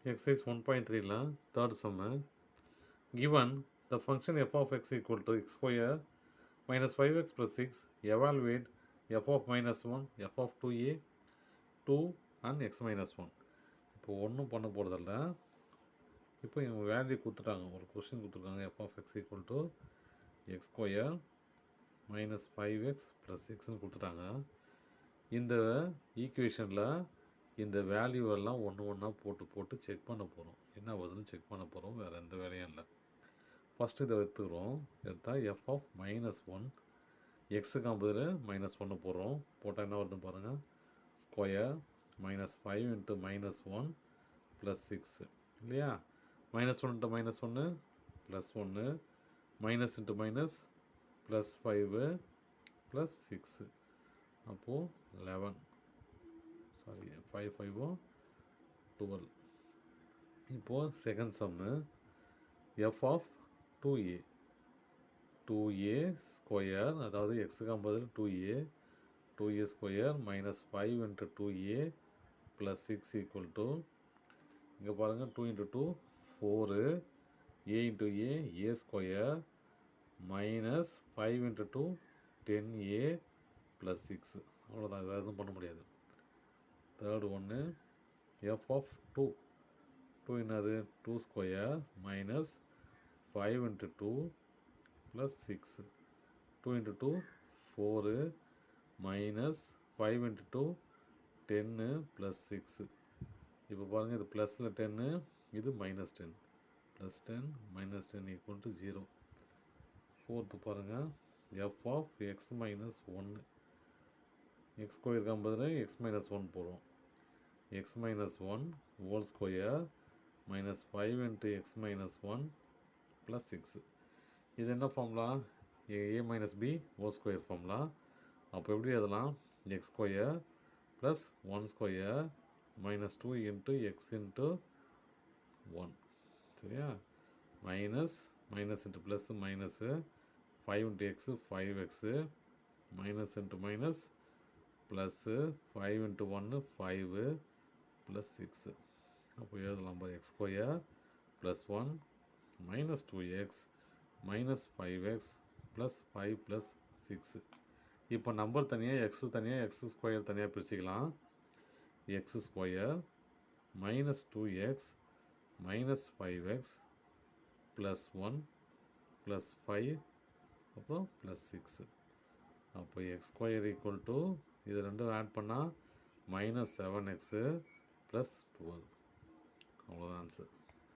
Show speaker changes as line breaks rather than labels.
exercise 1.3 third sum. Given the function f of x equal to x square minus 5x plus 6, evaluate f of minus 1, f of 2a, 2 and x minus 1. இப்போ ஒன்றும் பண்ண போகிறதில்ல. இப்போ இவங்க value கொடுத்துட்டாங்க, ஒரு question கொடுத்துருக்காங்க. f of x equal to x square minus 5x plus 6ன்னு கொடுத்துட்டாங்க. இந்த ஈக்குவேஷனில் இந்த வேல்யூவெல்லாம் ஒன்று போட்டு செக் பண்ண போகிறோம். என்ன வருதுன்னு செக் பண்ண போகிறோம், வேறு எந்த வேலையும் இல்லை. ஃபஸ்ட்டு இதை எடுத்துக்கிறோம். எடுத்தால் எஃப் ஆஃப் மைனஸ் 1, எக்ஸுக்கு பதில் மைனஸ் 1 போடுறோம். போட்டால் என்ன வருதுன்னு பாருங்கள். Square minus 5 into minus 1 plus 6 இல்லையா. Minus 1 into minus 1 plus 1, minus into minus plus 5 plus 6, அப்போது 11. சாரி, 5 5 12. இப்போது second sum F of 2a, 2a square, அதாவது எக்ஸுக்கு பதில் 2a square minus 5 into 2a plus 6 equal to, இங்கே பாருங்கள் 2 into 2 4, a into a square minus 5 into 2 10a plus 6. அவ்வளோதான், வேறு எதுவும் பண்ண முடியாது. தேர்டு ஒன்று எஃப் ஆஃப் 2 என்னது 2 square minus 5 into 2 plus 6, 2 into 2 4 minus 5 into 2 10 plus 6. இப்போ பாருங்கள், இது ப்ளஸில் 10, இது minus 10, plus 10 minus 10 equal to 0. Fourth பாருங்கள், f of x minus 1, x ஸ்கொயருக்கு பதில் எக்ஸ் மைனஸ் 1 போடுவோம். X minus 1 whole square minus 5 into x minus 1 plus 6. இது என்ன formula, A minus B whole square formula. அப்போ எப்படி எழுதலாம், X square plus 1 square minus 2 into X into 1. சரியா. Minus into plus minus 5 into x 5x minus into minus plus 5 into 1 5 plus 6. அப்போ எழுதலாம் பாரு, X square plus 1 minus 2x minus 5x plus 5 plus 6. இப்போ number தனியாக, x தனியாக, X square தனியாக பிரிச்சுக்கலாம். X square minus 2x minus 5x plus 1 plus 5 அப்புறம் plus 6. அப்போ எக்ஸ் ஸ்கொயர் ஈக்குவல் டு, இது ரெண்டும் ஆட் பண்ணால் மைனஸ் 7x ப்ளஸ் 12. அவ்வளோதான் ஆன்சர்.